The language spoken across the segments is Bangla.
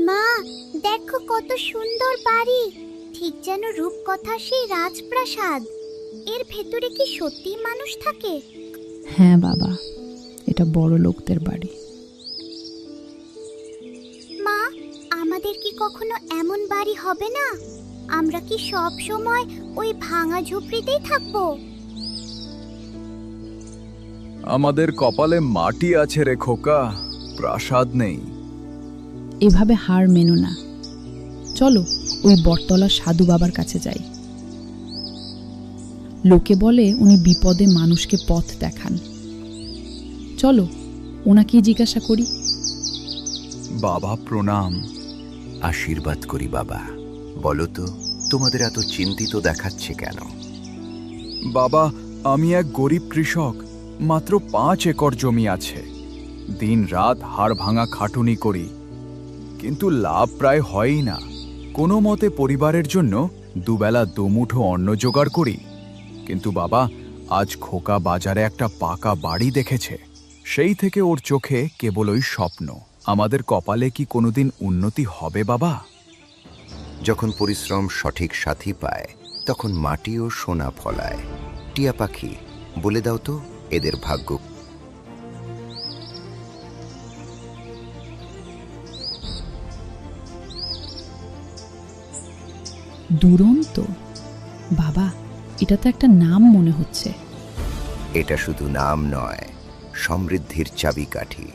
মা, দেখো কত সুন্দর বাড়ি, ঠিক যেন রূপকথার সেই রাজপ্রাসাদ। এর ভেতরে কি সত্যি মানুষ থাকে? হ্যাঁ বাবা, এটা বড় লোকদের বাড়ি। মা, আমাদের কি কখনো এমন বাড়ি হবে না? আমরা কি সব সময় ওই ভাঙা ঝুপড়িতেই থাকবো? আমাদের কপালে মাটি আছে রে খোকা, প্রাসাদ নেই। এভাবে হার মেনো না, চলো ওই বটতলার সাধু বাবার কাছে যাই। লোকে বলে উনি বিপদে মানুষকে পথ দেখান। চলো ওনাকেই জিজ্ঞাসা করি। বাবা প্রণাম। আশীর্বাদ করি বাবা। বলো তো, তোমাদের এত চিন্তিত দেখাচ্ছে কেন? বাবা, আমি এক গরিব কৃষক, মাত্র 5 একর জমি আছে। দিন রাত হাড় ভাঙা খাটুনি করি, কিন্তু লাভ প্রায় হয়ই না। কোনো মতে পরিবারের জন্য দুবেলা দুমুঠো অন্ন জোগাড় করি। কিন্তু বাবা, আজ খোকা বাজারে একটা পাকা বাড়ি দেখেছে। সেই থেকে ওর চোখে কেবল ওই স্বপ্ন। আমাদের কপালে কি কোনোদিন উন্নতি হবে বাবা? যখন পরিশ্রম সঠিক সাথী পায়, তখন মাটিও সোনা ফলায়। টিয়া পাখি, বলে দাও তো এদের ভাগ্য। দুরন্ত? বাবা, এটা তো একটা নাম মনে হচ্ছে। এটা শুধু নাম নয়, সমৃদ্ধির চাবিকাঠি।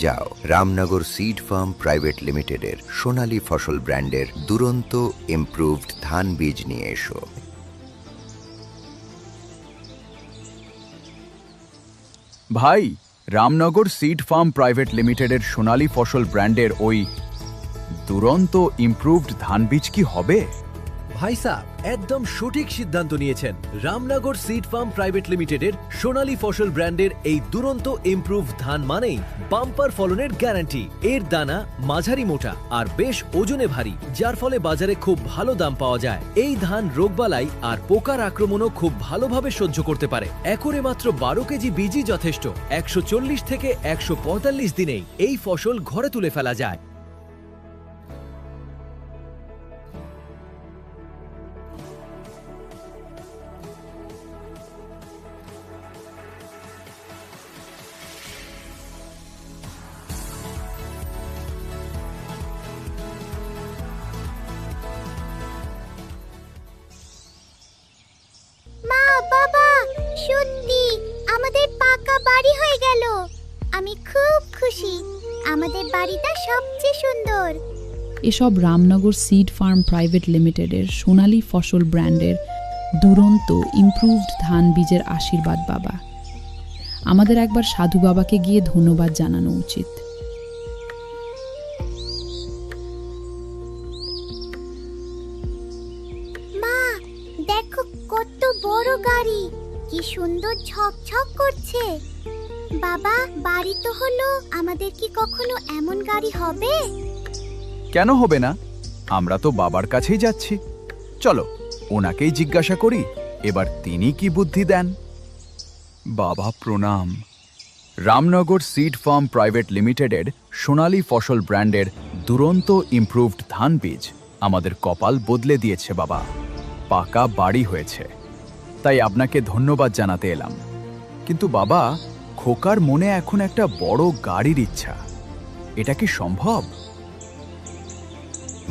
যাও, রামনগর সিড ফার্ম প্রাইভেট লিমিটেডের সোনালী ফসল ব্র্যান্ডের দুরন্ত ইমপ্রুভড ধান বীজ নিয়ে এসো। ভাই, রামনগর সিড ফার্ম প্রাইভেট লিমিটেডের সোনালী ফসল ব্র্যান্ডের ওই দুরন্ত ইমপ্রুভড ধান বীজ কি হবে? ভাই সাহেব, একদম সঠিক সিদ্ধান্ত নিয়েছেন। রামনগর সিড ফার্ম প্রাইভেট লিমিটেডের সোনালী ফসল ব্র্যান্ডের এই দুরন্ত ইমপ্রুভ ধান মানেই বাম্পার ফলনের গ্যারান্টি। এর দানা মাঝারি মোটা আর বেশ ওজনে ভারী, যার ফলে বাজারে খুব ভালো দাম পাওয়া যায়। এই ধান রোগবালাই আর পোকার আক্রমণও খুব ভালোভাবে সহ্য করতে পারে। একরে মাত্র 12 কেজি বীজই যথেষ্ট। 140 থেকে 145 দিনেই এই ফসল ঘরে তুলে ফেলা যায়। মা, বাবা, সত্যি আমাদের পাকা বাড়ি হয়ে গেল। আমি খুব খুশি। আমাদের বাড়িটা সবচেয়ে সুন্দর। এসব রামনগর সিড ফার্ম প্রাইভেট লিমিটেডের সোনালী ফসল ব্র্যান্ডের দুরন্ত ইমপ্রুভড ধান বীজের আশীর্বাদ বাবা। আমাদের একবার সাধু বাবাকে গিয়ে ধন্যবাদ জানানো উচিত। মা, দেখো কত বড় গাড়ি, কি সুন্দর ঝকঝক করছে। বাবা, বাড়ি তো হলো, আমাদের কি কখনো এমন গাড়ি হবে? কেন হবে না? আমরা তো বাবার কাছেই যাচ্ছি। চলো ওনাকেই জিজ্ঞাসা করি, এবার তিনি কি বুদ্ধি দেন। বাবা প্রণাম। রামনগর সিড ফার্ম প্রাইভেট লিমিটেডের সোনালী ফসল ব্র্যান্ডের দুরন্ত ইমপ্রুভড ধান বীজ আমাদের কপাল বদলে দিয়েছে বাবা। পাকা বাড়ি হয়েছে, তাই আপনাকে ধন্যবাদ জানাতে এলাম। কিন্তু বাবা, খোকার মনে এখন একটা বড় গাড়ির ইচ্ছা। এটা কি সম্ভব?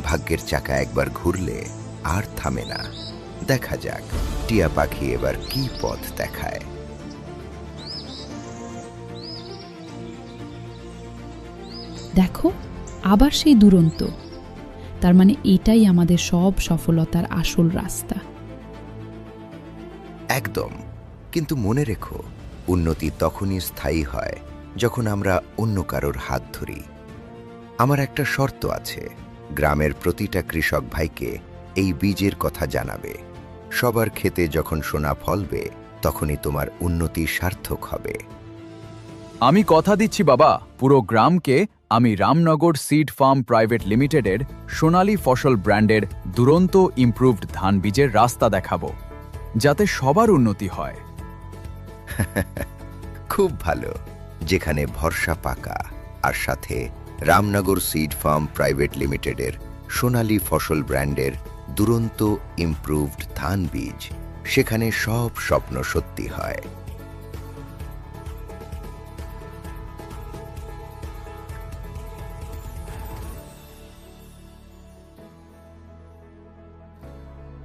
ভাগ্যের চাকা একবার ঘুরলে আর থামে না। দেখা যাক টিয়া পাখি এবার কি পথ দেখায়। দেখো, আবার সেই দুরন্ত। তার মানে এটাই আমাদের সব সফলতার আসল রাস্তা। একদম। কিন্তু মনে রেখো, উন্নতি তখনই স্থায়ী হয় যখন আমরা অন্য কারোর হাত ধরি। আমার একটা শর্ত আছে, গ্রামের প্রতিটা কৃষক ভাইকে এই বীজের কথা জানাবে। সবার ক্ষেতে যখন সোনা ফলবে, তখনই তোমার উন্নতি সার্থক হবে। আমি কথা দিচ্ছি বাবা, পুরো গ্রামকে আমি রামনগর সিড ফার্ম প্রাইভেট লিমিটেডের সোনালী ফসল ব্র্যান্ডের দুরন্ত ইমপ্রুভড ধান বীজের রাস্তা দেখাবো, যাতে সবার উন্নতি হয়। খুব ভালো, যেখানে ভরসা পাকা, আর সাথে রামনগর সিড ফার্ম প্রাইভেট লিমিটেডের সোনালী ফসল ব্র্যান্ডের দুরন্ত ইমপ্রুভড ধান বীজ, সেখানে সব স্বপ্ন সত্যি হয়।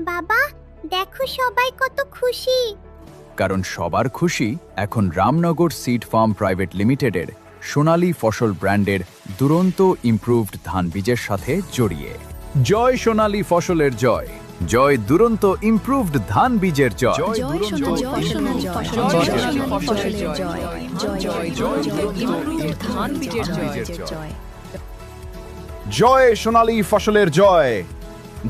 বাবা, দেখো সবাই কত খুশি। কারণ সবার খুশি এখন রামনগর সিড ফার্ম প্রাইভেট লিমিটেডের সোনালী ফসল ব্র্যান্ডের দুরন্ত ইমপ্রুভড ধান বীজের সাথে জড়িয়ে। জয় সোনালী ফসলের জয়, জয় দুরন্ত ইমপ্রুভড ধান বীজের জয়। জয় সোনালী ফসলের জয়,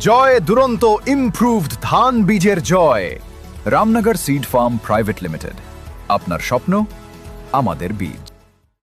জয় দুরন্ত ইমপ্রুভড ধান বীজের জয়। Ramnagar seed farm private limited, আপনার স্বপ্ন আমাদের বীজ।